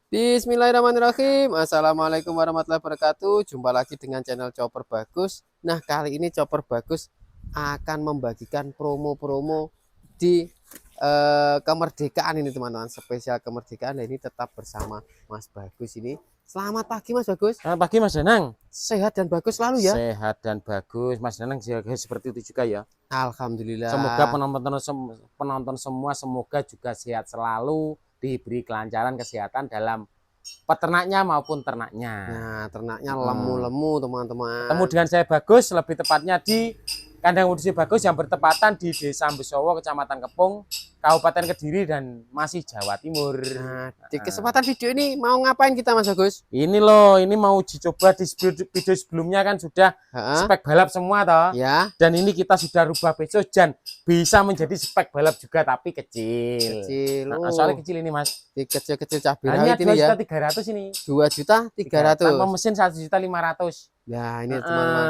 Bismillahirrahmanirrahim. Assalamualaikum warahmatullahi wabarakatuh. Jumpa lagi dengan channel Chopper Bagus. Nah, kali ini Chopper Bagus akan membagikan promo-promo di kemerdekaan ini, teman-teman. Spesial kemerdekaan. Dan ini tetap bersama Mas Bagus ini. Selamat pagi, Mas Bagus. Selamat pagi, Mas Danang. Sehat dan bagus selalu ya. Sehat dan bagus, Mas Danang. Seperti itu juga ya. Alhamdulillah. Semoga penonton semua semoga juga sehat selalu, diberi kelancaran kesehatan dalam peternaknya maupun ternaknya. Nah, ternaknya lemu-lemu, teman-teman. Ketemu dengan saya Bagus, lebih tepatnya di kandang udisi Bagus yang bertepatan di Desa Besowo, Kecamatan Kepung, Kabupaten Kediri, dan masih Jawa Timur. Nah, di kesempatan video ini mau ngapain kita, Mas Bagus? Ini loh, ini mau uji coba. Di video sebelumnya kan sudah spek balap semua toh. Ya. Dan ini kita sudah rubah besok dan bisa menjadi spek balap juga tapi kecil. Nah, soalnya kecil ini, Mas. Di kecil-kecil cabai rawit ini ya. 2.300.000 ini. 2.300.000. Tanpa mesin 1.500.000. Ya, ini teman-teman.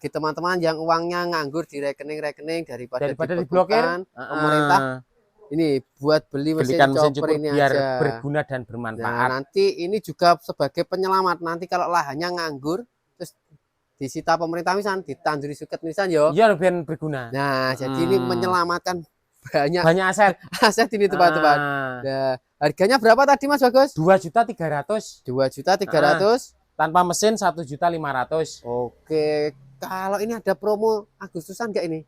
Bagi teman-teman yang uangnya nganggur di rekening-rekening daripada diblokir pemerintah. Ini buat belikan mesin chopper ini biar aja. Berguna dan bermanfaat. Nah, nanti ini juga sebagai penyelamat. Nanti kalau lahannya nganggur terus disita pemerintah misalnya ditanduri suket misalnya yo. Iya, biar berguna. Nah, jadi ini menyelamatkan banyak aset. Aset ini teman-teman. Nah, harganya berapa tadi, Mas Bagus? 2.300.000. 2.300.000. Tanpa mesin 1.500.000. Oke, kalau ini ada promo Agustusan enggak ini?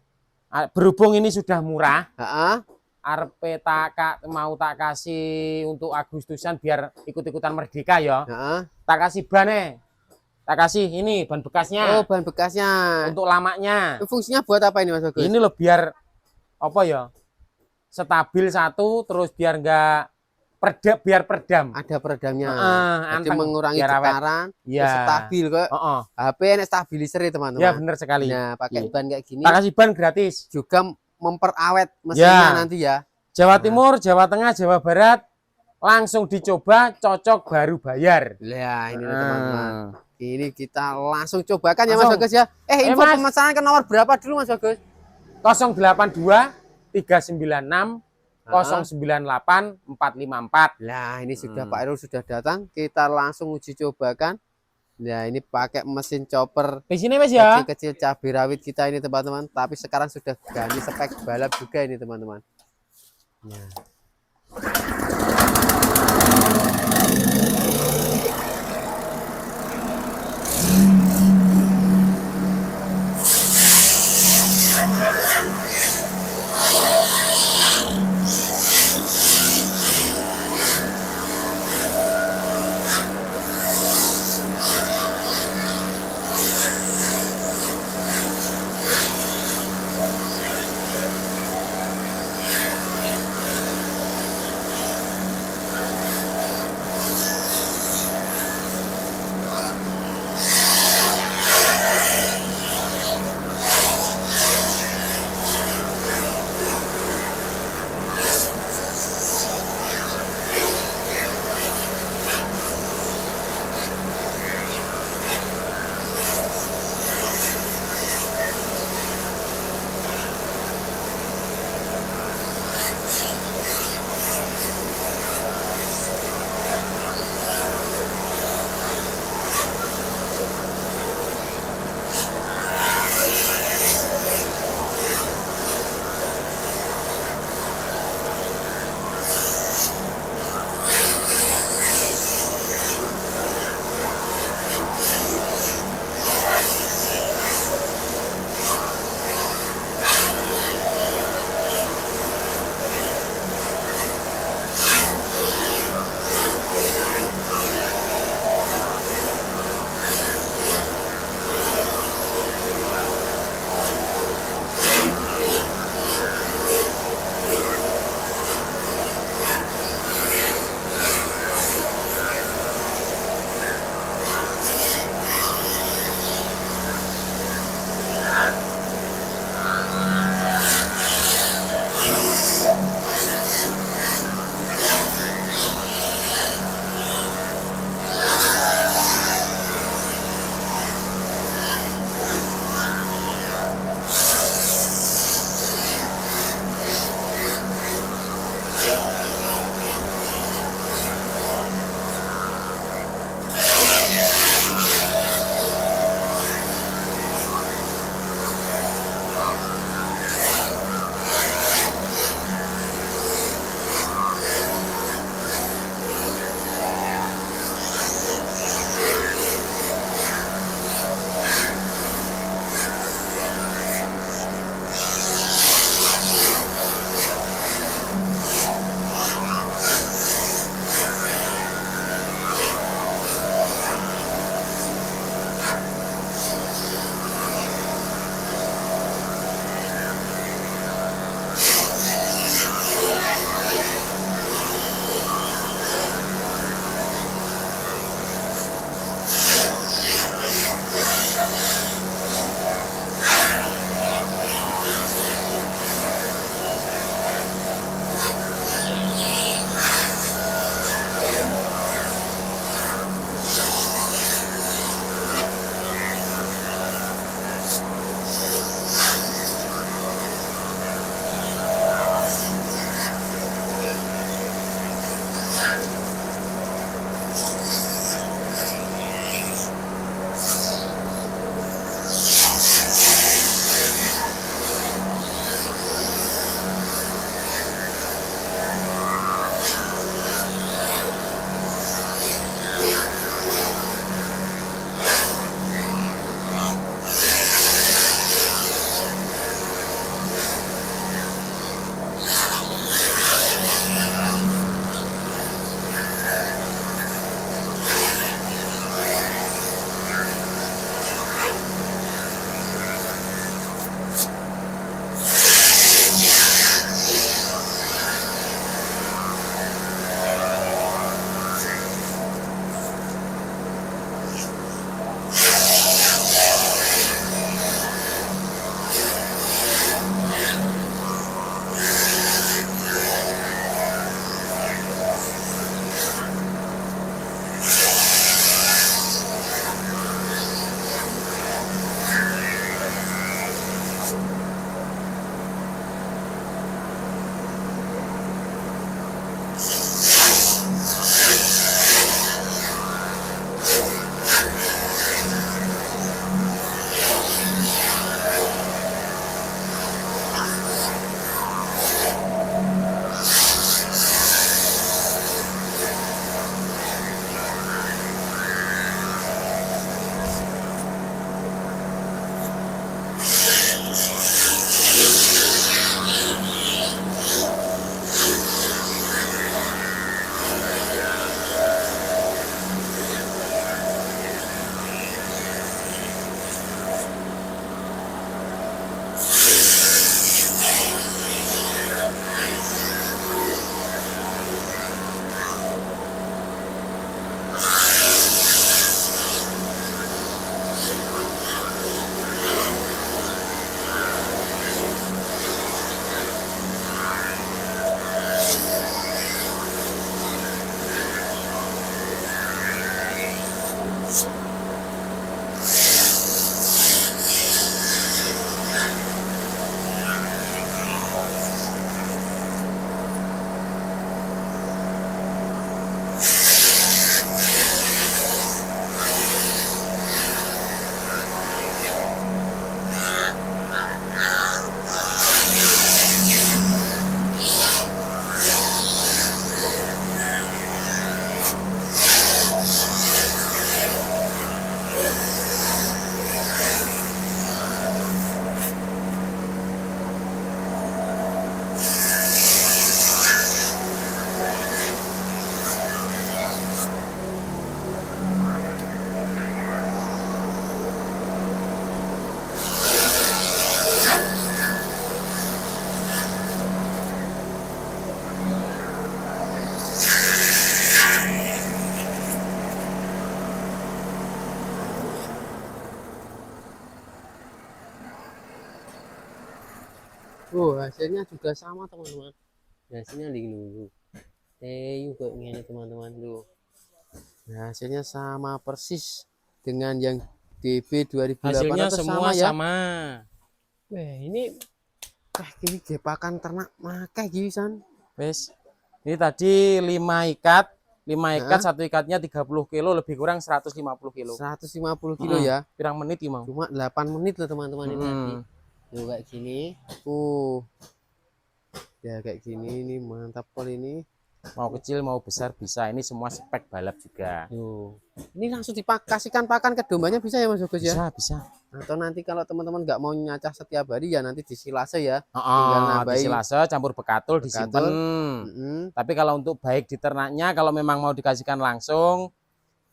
Berhubung ini sudah murah. RP mau tak kasih untuk Agustusan biar ikut-ikutan merdeka ya. Tak kasih ban tak kasih ini ban bekasnya. Oh, ban bekasnya. Untuk lamanya. Fungsinya buat apa ini, Mas Bagus? Ini loh biar apa ya? Stabil satu, terus biar enggak peredam. Ada peredamnya. Jadi Anteng, mengurangi getaran. Ya. Stabil kok. HP ini stabilizer ya, teman-teman. Ya, benar sekali. Nah, pakai ban kayak gini. Tak kasih ban gratis. Juga memperawet mesinnya nanti ya. Jawa Timur, Jawa Tengah, Jawa Barat, langsung dicoba, cocok baru bayar. Ya, ini teman-teman. Ini kita langsung cobakan ya, Mas Bagus ya. Info pemesanan ke nomor berapa dulu, Mas Bagus? 082 396 098 454. Nah, ini sudah Pak Irul sudah datang. Kita langsung uji cobakan. Nah, ini pakai mesin chopper di sini, Mas ya. Kecil-kecil cabai rawit kita ini, teman-teman. Tapi sekarang sudah ganti spek balap juga ini, teman-teman. Nah. Oh, hasilnya juga sama teman-teman. Hasilnya dulu. Juga ini teman-teman tuh. Nah, hasilnya sama persis dengan yang DB 2800 Hasilnya semua sama ya. sama. Wah, ini ini jebakan ternak makai gisan. Wes. Ini tadi 5 ikat, 5 ikat, Nah, satu ikatnya 30 kilo, lebih kurang 150 kilo. 150 kilo ya. Pirang menit ya, Mang? Cuma 8 menit loh teman-teman ini tadi. Tuh kayak gini. Ya kayak gini ini mantap kali ini. Mau kecil mau besar bisa. Ini semua spek balap juga. Tuh. Ini langsung dikasihkan pakan ke dombanya bisa ya Mas Bagus ya? Bisa, bisa. Atau nanti kalau teman-teman nggak mau nyacah setiap hari ya nanti disilase ya. Tinggal nambahin Disilase, campur bekatul, disimpan. Tapi kalau untuk baik di ternaknya, kalau memang mau dikasihkan langsung,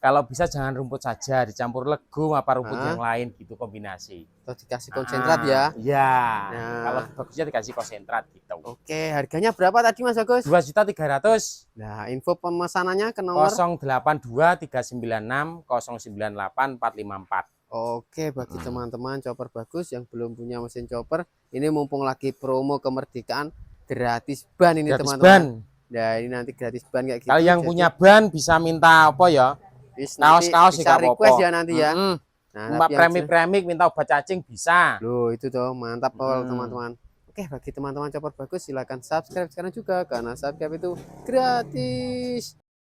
kalau bisa jangan rumput saja, dicampur legum apa rumput yang lain gitu kombinasi. Atau dikasih konsentrat ya? Iya. Nah. Kalau bagusnya dikasih konsentrat gitu. Oke, harganya berapa tadi Mas Bagus? 2.300.000. Nah, info pemesanannya ke nomor 082 396 098 454. Oke, bagi teman-teman chopper bagus yang belum punya mesin chopper, ini mumpung lagi promo kemerdekaan gratis ban ini teman-teman. Nah, ini nanti gratis ban kayak gitu. Kalau yang punya ban bisa minta apa ya? Kaos-kaos bisa request ya nanti ya. Nah, premik-premik minta obat cacing bisa. Loh, itu tuh mantap teman-teman. Oke, bagi teman-teman chopper bagus silahkan subscribe sekarang juga karena subscribe itu gratis.